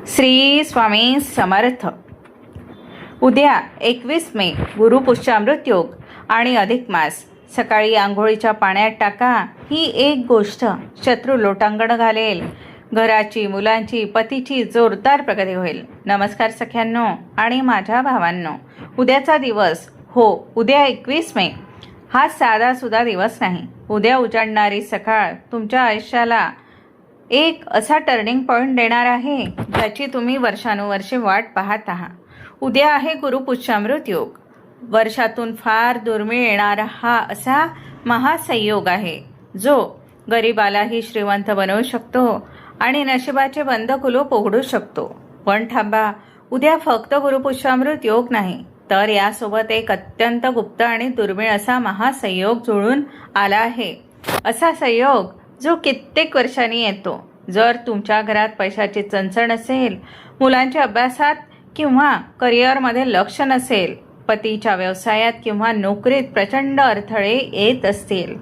श्री स्वामी समर्थ. उद्या 21 मे गुरुपुष्यामृत योग आणि अधिक मास. सकाळी आंघोळीच्या पाण्यात टाका. ही एक गोष्ट शत्रू लोटांगण घालेल. घराची, मुलांची, पतीची जोरदार प्रगती होईल. नमस्कार सख्यांनो आणि माझ्या भावांनो. उद्याचा दिवस, उद्या 21 मे हा साधासुद्धा दिवस नाही. उद्या उजाडणारी सकाळ तुमच्या आयुष्याला एक असा टर्निंग पॉईंट देणार आहे ज्याची तुम्ही वर्षानुवर्षे वाट पाहत आहात. उद्या आहे गुरुपुष्यामृत योग. वर्षातून फार दुर्मिळ येणारा हा असा महासंयोग आहे जो गरीबालाही श्रीमंत बनवू शकतो आणि नशिबाचे बंद कुलूप उघडू शकतो. पण थांबा, उद्या फक्त गुरुपुष्यामृत योग नाही, तर यासोबत एक अत्यंत गुप्त आणि दुर्मिळ असा महासंयोग जुळून आला आहे. असा संयोग जो कित्येक वर्षांनी येतो. जर तुमच्या घरात पैशाची चणचण असेल, मुलांच्या अभ्यासात किंवा करिअरमध्ये लक्ष नसेल, पतीच्या व्यवसायात किंवा नोकरीत प्रचंड अडथळे येत असतील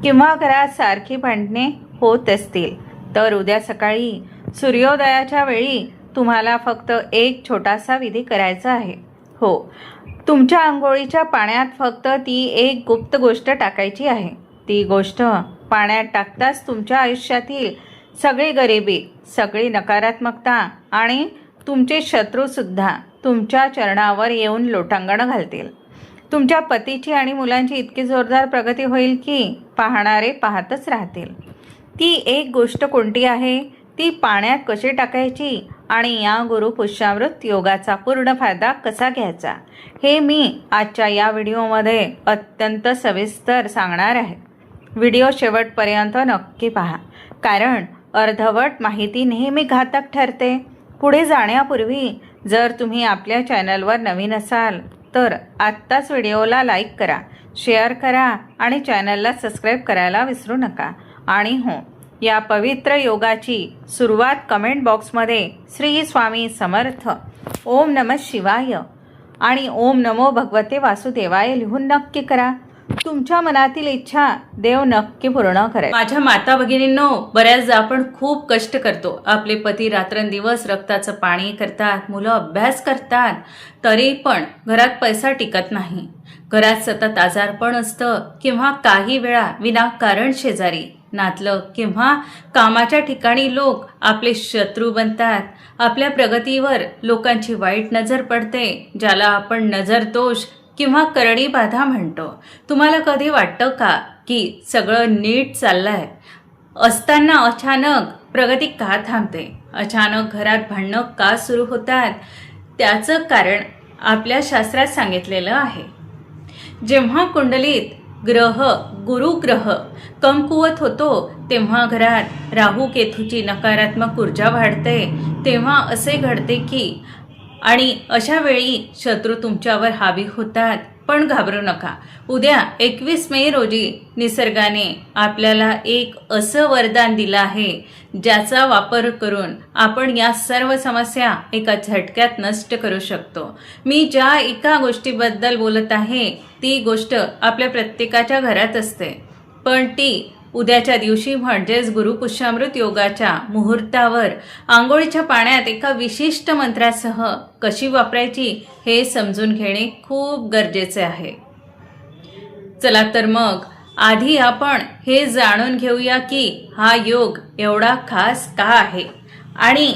किंवा घरात सारखी भांडणे होत असतील, तर उद्या सकाळी सूर्योदयाच्या वेळी तुम्हाला फक्त एक छोटासा विधी करायचा आहे. तुमच्या आंघोळीच्या पाण्यात फक्त ती एक गुप्त गोष्ट टाकायची आहे. ती गोष्ट पाण्यात टाकताच तुमच्या आयुष्यातील सगळी गरिबी, सगळी नकारात्मकता आणि तुमचे शत्रूसुद्धा तुमच्या चरणावर येऊन लोटांगण घालतील. तुमच्या पतीची आणि मुलांची इतकी जोरदार प्रगती होईल की पाहणारे पाहतच राहतील. ती एक गोष्ट कोणती आहे, ती पाण्यात कशी टाकायची आणि या गुरुपुष्यामृत योगाचा पूर्ण फायदा कसा घ्यायचा, हे मी आजच्या या व्हिडिओमध्ये अत्यंत सविस्तर सांगणार आहे. व्हिडिओ शेवटपर्यंत नक्की पहा, कारण अर्धवट माहिती नेहमी घातक ठरते. पुढे जाण्यापूर्वी जर तुम्ही आपल्या चॅनलवर नवीन असाल तर आत्ताच व्हिडिओला लाईक करा, शेअर करा आणि चॅनलला सबस्क्राईब करायला विसरू नका. आणि या पवित्र योगाची सुरुवात कमेंट बॉक्समध्ये श्री स्वामी समर्थ, ओम नमः शिवाय आणि ओम नमो भगवते वासुदेवाय लिहून नक्की करा. तुमच्या मनातील इच्छा देव नक्की पूर्ण करेल. माझ्या माता भगिनींनो, बऱ्याचदा आपण खूप कष्ट करतो. आपले पती रात्रंदिवस रक्ताचं पाणी करतात, मुलं अभ्यास करतात, तरी पण घरात पैसा टिकत नाही. घरात सतत आजारपण असतं किंवा काही वेळा विनाकारण शेजारी, नातलग किंवा कामाच्या ठिकाणी लोक आपले शत्रू बनतात. आपल्या प्रगतीवर लोकांची वाईट नजर पडते, ज्याला आपण नजर दोष किंवा करडी बाधा म्हणतो. तुम्हाला कधी वाटतं का की सगळं नीट चाललंय असताना अचानक प्रगती का थांबते? अचानक घरात भांडणं का सुरू होतात? त्याचं कारण आपल्या शास्त्रात सांगितलेलं आहे. जेव्हा कुंडलीत गुरुग्रह कमकुवत होतो, तेव्हा घरात राहू केतूची नकारात्मक ऊर्जा वाढते. तेव्हा असे घडते की आणि अशा वेळी शत्रू तुमच्यावर हावी होतात. पण घाबरू नका. उद्या 21 मे रोजी निसर्गाने आपल्याला एक असं वरदान दिलं आहे ज्याचा वापर करून आपण या सर्व समस्या एका झटक्यात नष्ट करू शकतो. मी ज्या एका गोष्टीबद्दल बोलत आहे ती गोष्ट आपल्या प्रत्येकाच्या घरात असते, पण ती उद्याच्या दिवशी म्हणजेच गुरुपुष्यामृत योगाच्या मुहूर्तावर आंघोळीच्या पाण्यात एका विशिष्ट मंत्रासह कशी वापरायची हे समजून घेणे खूप गरजेचे आहे. चला तर मग आधी आपण हे जाणून घेऊया की हा योग एवढा खास का आहे आणि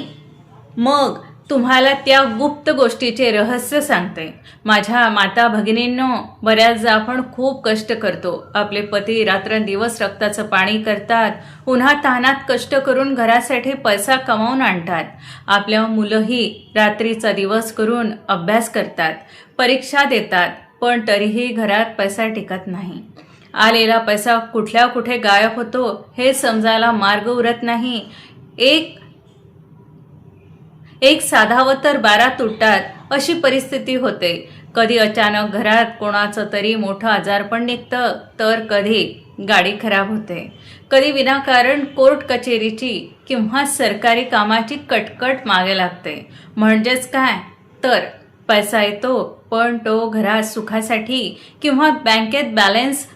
मग तुम्हाला त्या गुप्त गोष्टीचे रहस्य सांगते. माझ्या माता भगिनींनो, बऱ्याचदा आपण खूप कष्ट करतो. आपले पती रात्रंदिवस रक्ताचं पाणी करतात, उन्हातान्हात कष्ट करून घरासाठी पैसा कमावून आणतात. आपल्या मुलंही रात्रीचा दिवस करून अभ्यास करतात, परीक्षा देतात, पण तरीही घरात पैसा टिकत नाही. आलेला पैसा कुठल्या कुठे गायब होतो हे समजायला मार्ग उरत नाही. एक साधावं तर 12 तुटतात अशी परिस्थिती होते. कधी अचानक घरात कोणाचं तरी मोठं आजारपण निघतं, तर कधी गाडी खराब होते, कधी विनाकारण कोर्ट कचेरीची किंवा सरकारी कामाची कटकट मागे लागते. म्हणजेच काय, तर पैसा येतो पण तो घरात सुखासाठी किंवा बँकेत बॅलन्स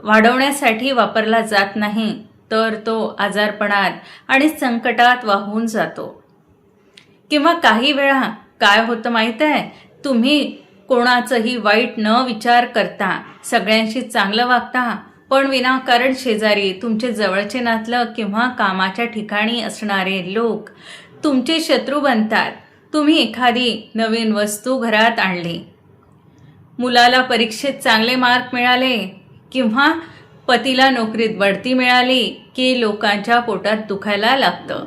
वाढवण्यासाठी वापरला जात नाही, तर तो आजारपणात आणि संकटात वाहून जातो. किंवा काही वेळा काय होतं माहीत आहे, तुम्ही कोणाचंही वाईट न विचार करता सगळ्यांशी चांगलं वागता, पण विनाकारण शेजारी, तुमचे जवळचे नातलग किंवा कामाच्या ठिकाणी असणारे लोक तुमचे शत्रू बनतात. तुम्ही एखादी नवीन वस्तू घरात आणली, मुलाला परीक्षेत चांगले मार्क मिळाले किंवा पतीला नोकरीत बढती मिळाली की लोकांच्या पोटात दुखायला लागतं.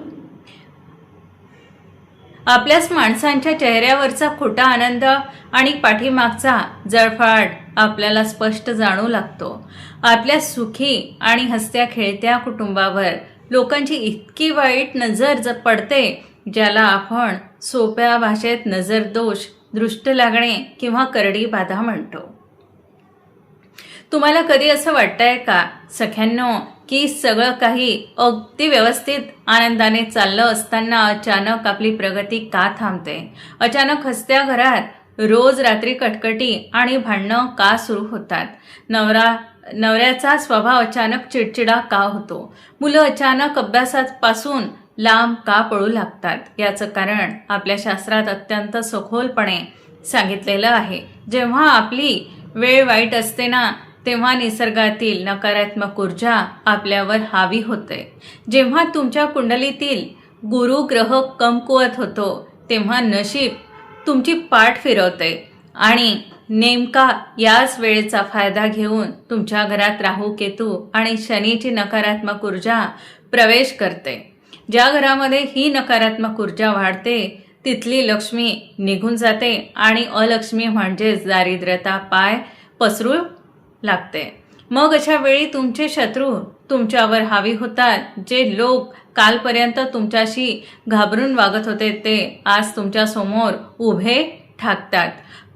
आपल्याच माणसांच्या चेहऱ्यावरचा खोटा आनंद आणि पाठीमागचा जळफाट आपल्याला स्पष्ट जाणू लागतो. आपल्या सुखी आणि हसत्या खेळत्या कुटुंबावर लोकांची इतकी वाईट नजर पडते, ज्याला आपण सोप्या भाषेत नजरदोष, दृष्ट लागणे किंवा करडी बाधा म्हणतो. तुम्हाला कधी असं वाटतंय का सख्यांनो, की सगळं काही अगदी व्यवस्थित आनंदाने चाललं असताना अचानक आपली प्रगती का थांबते? अचानक हसत्या घरात रोज रात्री कटकटी आणि भांडणं का सुरू होतात? नवऱ्याचा स्वभाव अचानक चिडचिडा का होतो? मुलं अचानक अभ्यासापासून लांब का पळू लागतात? याचं कारण आपल्या शास्त्रात अत्यंत सखोलपणे सांगितलेलं आहे. जेव्हा आपली वेळ वाईट असते ना, तेव्हा निसर्गातील नकारात्मक ऊर्जा आपल्यावर हावी होते. जेव्हा तुमच्या कुंडलीतील गुरु ग्रह कमकुवत होतो, तेव्हा नशीब तुमची पाठ फिरवते आणि नेमका याच वेळेचा फायदा घेऊन तुमच्या घरात राहू, केतू आणि शनीची नकारात्मक ऊर्जा प्रवेश करते. ज्या घरामध्ये ही नकारात्मक ऊर्जा वाढते, तिथली लक्ष्मी निघून जाते आणि अलक्ष्मी म्हणजेच दारिद्र्यता पाय पसरू लागते. मग अशा वेळी तुमचे शत्रू तुमच्यावर हावी होतात. जे लोक कालपर्यंत तुमच्याशी घाबरून वागत होते, ते आज तुमच्या समोर उभे ठाकतात.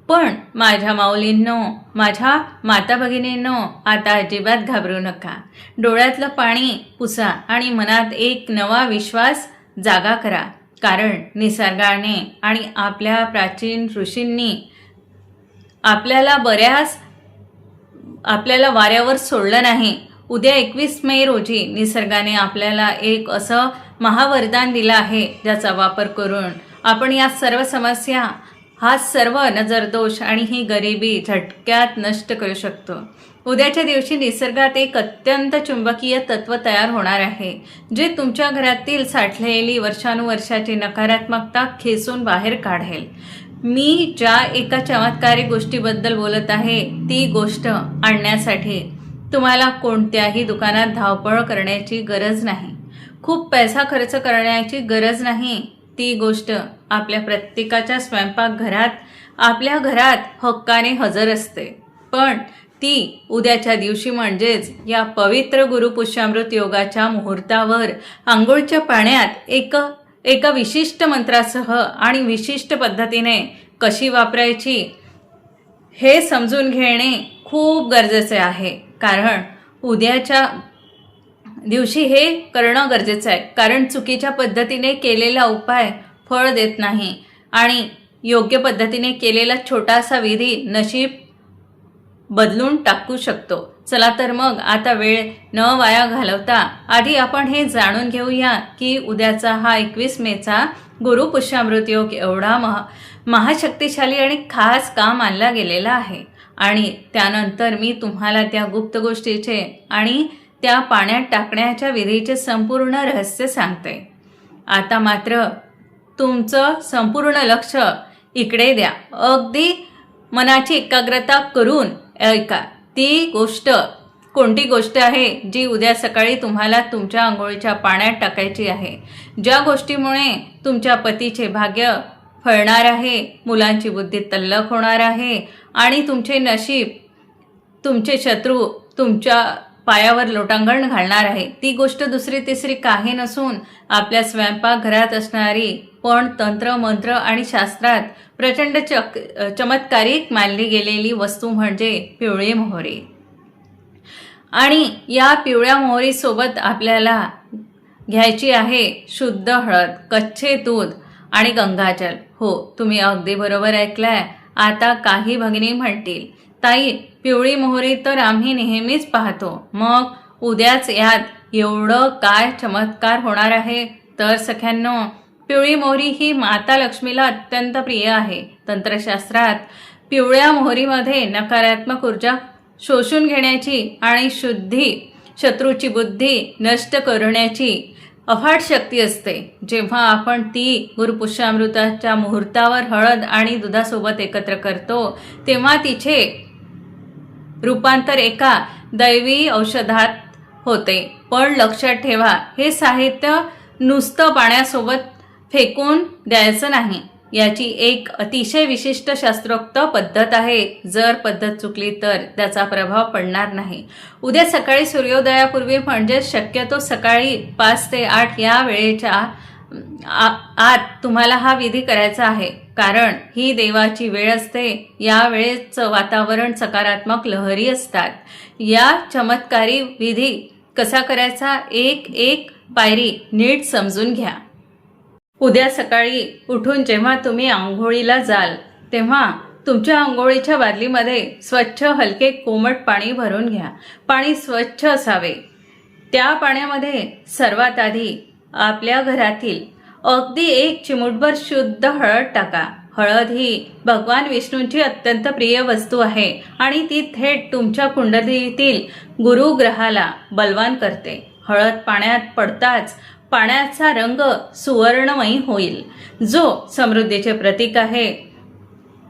पण माझ्या माऊलींनो, माझ्या माता भगिनींनो, आता अजिबात घाबरू नका. डोळ्यातलं पाणी पुसा आणि मनात एक नवा विश्वास जागा करा. कारण निसर्गाने आणि आपल्या प्राचीन ऋषींनी आपल्याला वाऱ्यावर सोडलं नाही. उद्या 21 मे रोजी निसर्गाने आपल्याला एक असं महावरदान दिलं आहे, ज्याचा वापर करून आपण या सर्व समस्या, हा सर्व नजरदोष आणि ही गरिबी झटक्यात नष्ट करू शकतो. उद्याच्या दिवशी निसर्गात एक अत्यंत चुंबकीय तत्व तयार होणार आहे, जे तुमच्या घरातील साठलेली वर्षानुवर्षाची नकारात्मकता खेचून बाहेर काढेल. मी ज्या एका चमत्कारिक गोष्टीबद्दल बोलत आहे, ती गोष्ट आणण्यासाठी तुम्हाला कोणत्याही दुकानात धावपळ करण्याची गरज नाही, खूप पैसा खर्च करण्याची गरज नाही. ती गोष्ट आपल्या प्रत्येकाच्या स्वयंपाकघरात, आपल्या घरात हक्काने हजर असते. पण ती उद्याच्या दिवशी म्हणजेच या पवित्र गुरुपुष्यामृत योगाच्या मुहूर्तावर आंघोळीच्या पाण्यात एका विशिष्ट मंत्रासह आणि विशिष्ट पद्धतीने कशी वापरायची हे समजून घेणे खूप गरजेचे आहे. कारण उद्याच्या दिवशी हे करणं गरजेचं आहे. कारण चुकीच्या पद्धतीने केलेला उपाय फळ देत नाही आणि योग्य पद्धतीने केलेला छोटासा विधी नशीब बदलून टाकू शकतो. चला तर मग आता वेळ न वाया घालवता आधी आपण हे जाणून घेऊया की उद्याचा हा 21 मेचा गुरुपुष्यामृत योग एवढा महाशक्तिशाली आणि खास का मानला गेलेला आहे. आणि त्यानंतर मी तुम्हाला त्या गुप्त गोष्टीचे आणि त्या पाण्यात टाकण्याच्या विधीचे संपूर्ण रहस्य सांगते. आता मात्र तुमचं संपूर्ण लक्ष इकडे द्या. अगदी मनाची एकाग्रता करून ऐका. ती गोष्ट कोणती गोष्ट आहे जी उद्या सकाळी तुम्हाला तुमच्या आंघोळीच्या पाण्यात टाकायची आहे, ज्या गोष्टीमुळे तुमच्या पतीचे भाग्य फळणार आहे, मुलांची बुद्धी तल्लख होणार आहे आणि तुमचे नशीब, तुमचे शत्रू तुमच्या पायावर लोटांगण घालणार आहे. ती गोष्ट दुसरी तिसरी काही नसून आपल्या स्वयंपाकघरात असणारी पण तंत्र मंत्र आणि शास्त्रात प्रचंड चमत्कारिक मानली गेलेली वस्तू म्हणजे पिवळी मोहरी. आणि या पिवळ्या मोहरीसोबत आपल्याला घ्यायची आहे शुद्ध हळद, कच्चे दूध आणि गंगाजल. हो, तुम्ही अगदी बरोबर ऐकलंय. आता काही भगिनी म्हणतील, ताई पिवळी मोहरी तर आम्ही नेहमीच पाहतो, मग उद्याच यात एवढं काय चमत्कार होणार आहे? तर सख्यांनो, पिवळी मोहरी ही माता लक्ष्मीला अत्यंत प्रिय आहे. तंत्रशास्त्रात पिवळ्या मोहरीमध्ये नकारात्मक ऊर्जा शोषून घेण्याची आणि शत्रूची बुद्धी नष्ट करण्याची अफाट शक्ती असते. जेव्हा आपण ती गुरुपुष्यामृताच्या मुहूर्तावर हळद आणि दुधासोबत एकत्र करतो तेव्हा तिचे रूपांतर एका दैवी औषधात होते. पण लक्षात ठेवा, हे साहित्य नुसतं पाण्यासोबत फेकून द्यायचं नाही. याची एक अतिशय विशिष्ट शास्त्रोक्त पद्धत आहे. जर पद्धत चुकली तर त्याचा प्रभाव पडणार नाही. उद्या सकाळी सूर्योदयापूर्वी म्हणजे शक्यतो सकाळी 5 ते 8 या वेळेच्या आत तुम्हाला हा विधी करायचा आहे. कारण ही देवाची वेळ असते. या वेळेचं वातावरण सकारात्मक लहरी असतात. या चमत्कारी विधी कसा करायचा एक पायरी नीट समजून घ्या. उद्या सकाळी उठून जेव्हा तुम्ही आंघोळीला जाल तेव्हा तुमच्या आंघोळीच्या बादलीमध्ये स्वच्छ हलके कोमट पाणी भरून घ्या. पाणी स्वच्छ असावे. त्या पाण्यामध्ये सर्वात आधी आपल्या घरातील अगदी 1 चिमूटभर शुद्ध हळद टाका. हळद ही भगवान विष्णूंची अत्यंत प्रिय वस्तू आहे आणि ती थेट तुमच्या कुंडलीतील गुरुग्रहाला बलवान करते. हळद पाण्यात पडताच पाण्याचा रंग सुवर्णमयी होईल, जो समृद्धीचे प्रतीक आहे.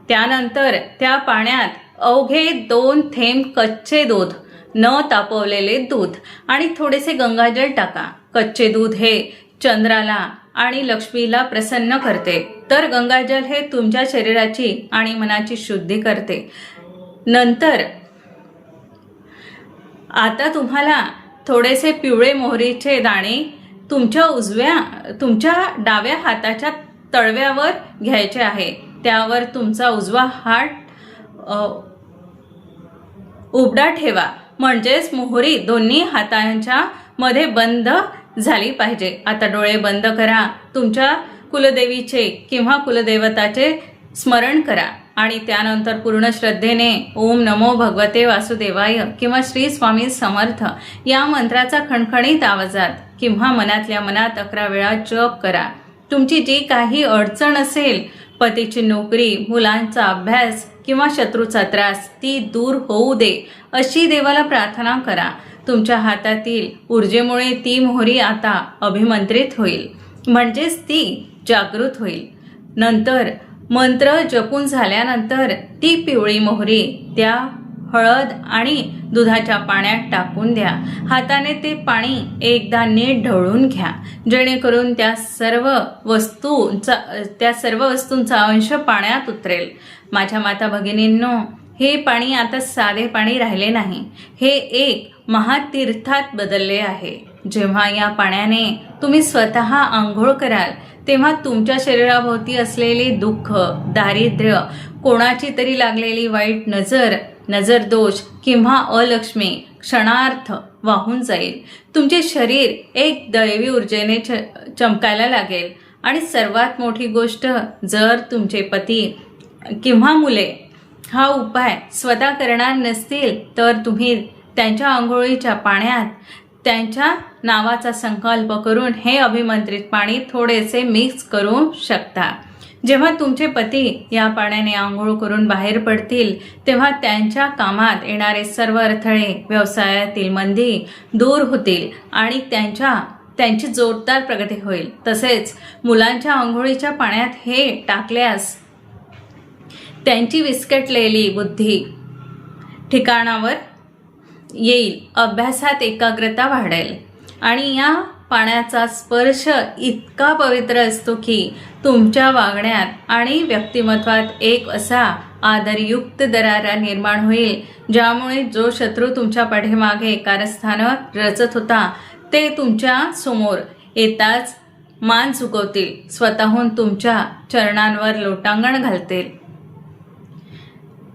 त्यानंतर त्या पाण्यात अवघे 2 थेंब कच्चे दूध, न तापवलेले दूध आणि थोडेसे गंगाजल टाका. कच्चे दूध हे चंद्राला आणि लक्ष्मीला प्रसन्न करते, तर गंगाजल हे तुमच्या शरीराची आणि मनाची शुद्धी करते. नंतर आता तुम्हाला थोडेसे पिवळे मोहरीचे दाणे तुमच्या डाव्या हाताच्या तळव्यावर घ्यायचे आहे. त्यावर तुमचा उजवा हात उबडा ठेवा, म्हणजेच मोहरी दोन्ही हातांच्या मध्ये बंद झाली पाहिजे. आता डोळे बंद करा. तुमच्या कुलदेवीचे किंवा कुलदेवताचे स्मरण करा आणि त्यानंतर पूर्ण श्रद्धेने ओम नमो भगवते वासुदेवाय किंवा श्री स्वामी समर्थ या मंत्राचा खणखणीत आवाजात किंवा मनातल्या मनात 11 वेळा जप करा. तुमची जी काही अडचण असेल, पतीची नोकरी, मुलांचा अभ्यास किंवा शत्रूचा त्रास, ती दूर होऊ दे अशी देवाला प्रार्थना करा. तुमच्या हातातील ऊर्जेमुळे ती मोहरी आता अभिमंत्रित होईल, म्हणजेच ती जागृत होईल. नंतर मंत्र जपून झाल्यानंतर ती पिवळी मोहरी त्या हळद आणि दुधाच्या पाण्यात टाकून द्या. हाताने ते पाणी एकदा नीट ढवळून घ्या, जेणेकरून त्या सर्व वस्तूंचा अंश पाण्यात उतरेल. माझ्या माता भगिनींनो, हे पाणी आता साधे पाणी राहिले नाही. हे एक महातीर्थात बदलले आहे. जेव्हा या पाण्याने तुम्ही स्वतः आंघोळ कराल तेव्हा तुमच्या शरीराभोवती असलेले दुःख, दारिद्र्य, कोणाची तरी लागलेली वाईट नजर दोष किंवा अलक्ष्मी क्षणार्थ वाहून जाईल. तुमचे शरीर एक दैवी ऊर्जेने चमकायला लागेल. आणि सर्वात मोठी गोष्ट, जर तुमचे पती किंवा मुले हा उपाय स्वतः करणार नसतील तर तुम्ही त्यांच्या आंघोळीच्या पाण्यात त्यांच्या नावाचा संकल्प करून हे अभिमंत्रित पाणी थोडेसे मिक्स करू शकता. जेव्हा तुमचे पती या पाण्याने आंघोळ करून बाहेर पडतील तेव्हा त्यांच्या कामात येणारे सर्व अडथळे, व्यवसायातील मंदी दूर होतील आणि त्यांची जोरदार प्रगती होईल. तसेच मुलांच्या आंघोळीच्या पाण्यात हे टाकल्यास त्यांची विस्कटलेली बुद्धी ठिकाणावर येईल, अभ्यासात एकाग्रता वाढेल आणि या पाण्याचा स्पर्श इतका पवित्र असतो की तुमच्या वागण्यात आणि व्यक्तिमत्वात एक असा आदरयुक्त दरारा निर्माण होईल, ज्यामुळे जो शत्रू तुमच्या पाठीमागे कारस्थानावर रचत होता ते तुमच्या समोर येताच मान झुकवतील, स्वतःहून तुमच्या चरणांवर लोटांगण घालतील.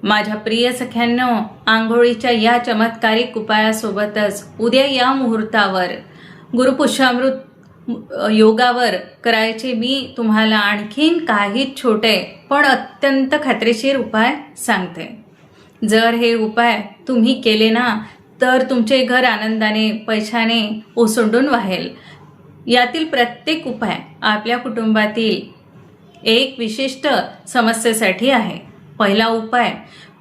माझ्या प्रिय सख्यांनो, आंघोळीच्या या चमत्कारिक उपायासोबतच उद्या या मुहूर्तावर गुरुपुष्यामृत योगावर करायचे मी तुम्हाला आणखीन काही छोटे पण अत्यंत खात्रीशीर उपाय सांगते. जर हे उपाय तुम्ही केले ना तर तुमचे घर आनंदाने, पैशाने ओसंडून वाहेल. यातील प्रत्येक उपाय आपल्या कुटुंबातील एक विशिष्ट समस्येसाठी आहे. पहिला उपाय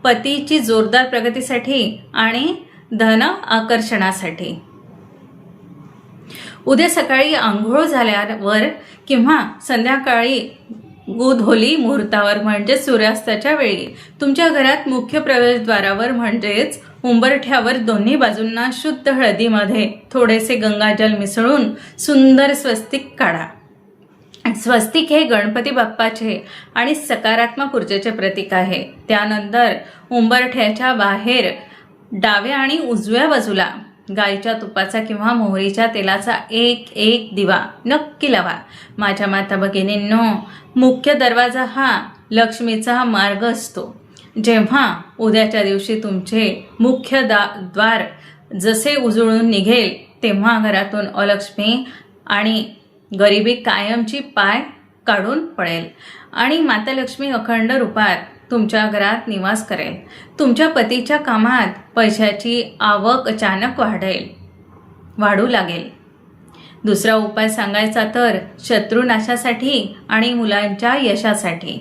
पतीची जोरदार प्रगतीसाठी आणि धन आकर्षणासाठी. उद्या सकाळी आंघोळ झाल्यावर किंवा संध्याकाळी गोधूली मुहूर्तावर म्हणजे सूर्यास्ताच्या वेळी तुमच्या घरात मुख्य प्रवेशद्वारावर म्हणजेच उंबरठ्यावर दोन्ही बाजूंना शुद्ध हळदीमध्ये थोडेसे गंगाजल मिसळून सुंदर स्वस्तिक काढा. स्वस्तिक हे गणपती बाप्पाचे आणि सकारात्मक ऊर्जेचे प्रतीक आहे. त्यानंतर उंबरठ्याच्या बाहेर डाव्या आणि उजव्या बाजूला गाईच्या तुपाचा किंवा मोहरीच्या तेलाचा एक दिवा नक्की लावा. माझ्या माता भगिनींनो, मुख्य दरवाजा हा लक्ष्मीचा मार्ग असतो. जेव्हा उद्याच्या दिवशी तुमचे मुख्य द्वार जसे उजळून निघेल तेव्हा घरातून अलक्ष्मी आणि गरिबी कायमची पाय काढून पडेल आणि माता लक्ष्मी अखंड रूपात तुमच्या घरात निवास करेल. तुमच्या पतीच्या कामात पैशाची आवक अचानक वाढू लागेल. दुसरा उपाय सांगायचा तर शत्रुनाशासाठी आणि मुलांच्या यशासाठी.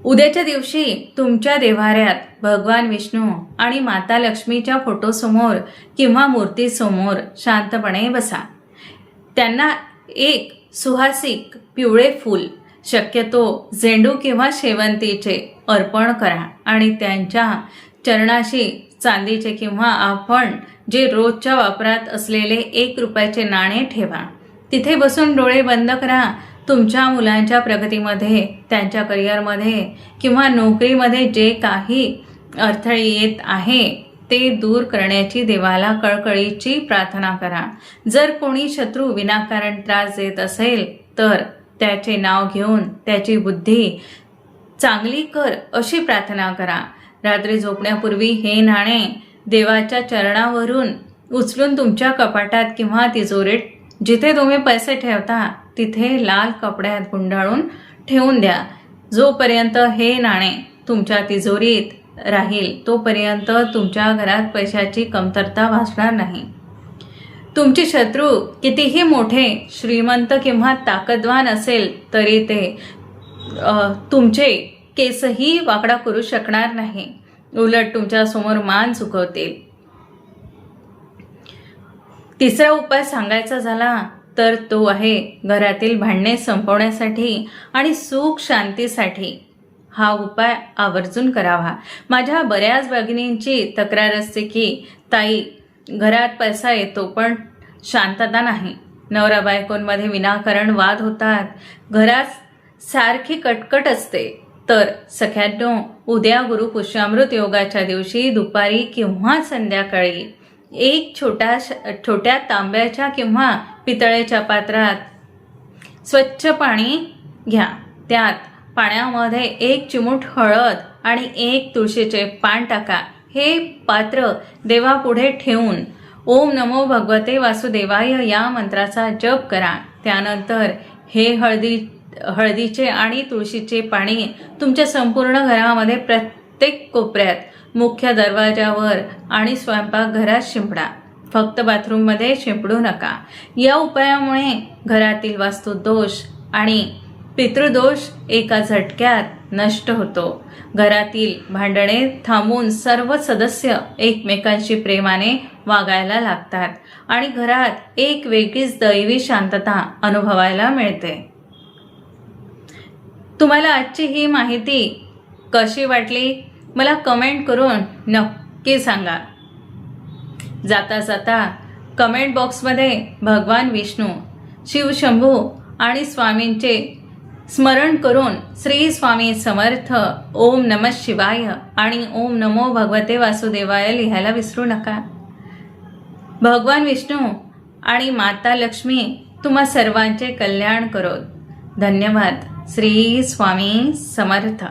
उद्याच्या दिवशी तुमच्या देव्हाऱ्यात भगवान विष्णू आणि माता लक्ष्मीच्या फोटोसमोर किंवा मूर्तीसमोर शांतपणे बसा. त्यांना एक सुहासिक पिवळे फूल, शक्यतो झेंडू किंवा शेवंतीचे अर्पण करा आणि त्यांच्या चरणाशी चांदीचे किंवा आपण जे रोजच्या वापरात असलेले 1 रुपयाचे नाणे ठेवा. तिथे बसून डोळे बंद करा. तुमच्या मुलांच्या प्रगतीमध्ये, त्यांच्या करिअरमध्ये किंवा नोकरीमध्ये जे काही अडथळे येत आहे ते दूर करण्याची देवाला कळकळीची प्रार्थना करा. जर कोणी शत्रू विनाकारण त्रास देत असेल तर त्याचे नाव घेऊन त्याची बुद्धी चांगली कर अशी प्रार्थना करा. रात्री झोपण्यापूर्वी हे नाणे देवाच्या चरणावरून उचलून तुमच्या कपाटात किंवा तिजोरीत, जिथे तुम्ही पैसे ठेवता तिथे लाल कपड्यात गुंडाळून ठेवून द्या. जोपर्यंत हे नाणे तुमच्या तिजोरीत राहील तोपर्यंत तुमच्या घरात पैशाची कमतरता भासणार नाही. तुमचे शत्रू कितीही मोठे, श्रीमंत किंवा ताकदवान असेल तरी ते तुमचे केसही वाकडा करू शकणार नाही. उलट तुमच्या समोर मान झुकवतील. तिसरा उपाय सांगायचा झाला तर तो आहे घरातील भांडणे संपवण्यासाठी आणि सुख शांतीसाठी. हा उपाय आवर्जून करावा. माझ्या बऱ्याच भगिनींची तक्रार असते की ताई, घरात पैसा येतो पण शांतता नाही. नवरा बायकोंमध्ये विनाकारण वाद होतात. घरात सारखी कटकट असते. तर सख्यांनो, उद्या गुरुपुष्यामृत योगाच्या दिवशी दुपारी किंवा संध्याकाळी एक छोट्या तांब्याच्या किंवा पितळेच्या पात्रात स्वच्छ पाणी घ्या. त्यात पाण्यामध्ये 1 चिमूट हळद आणि 1 तुळशीचे पान टाका. हे पात्र देवापुढे ठेवून ओम नमो भगवते वासुदेवाय या मंत्राचा जप करा. त्यानंतर हे हळदीचे आणि तुळशीचे पाणी तुमच्या संपूर्ण घरामध्ये प्रत्येक कोपऱ्यात, मुख्य दरवाजावर आणि स्वयंपाकघरात शिंपडा. फक्त बाथरूममध्ये शिंपडू नका. या उपायामुळे घरातील वास्तुदोष आणि पितृदोष एका झटक्यात नष्ट होतो. घरातील भांडणे थांबून सर्व सदस्य एकमेकांशी प्रेमाने वागायला लागतात आणि घरात एक वेगळीच दैवी शांतता अनुभवायला मिळते. तुम्हाला आजची ही माहिती कशी वाटली मला कमेंट करून नक्की सांगा. जाता जाता कमेंट बॉक्समध्ये भगवान विष्णू, शिवशंभू आणि स्वामींचे स्मरण करून श्री स्वामी समर्थ, ओम नमः शिवाय आणि ओम नमो भगवते वासुदेवाय लिहायला विसरू नका. भगवान विष्णू आणि माता लक्ष्मी तुम्हा सर्वांचे कल्याण करो. धन्यवाद. श्री स्वामी समर्थ.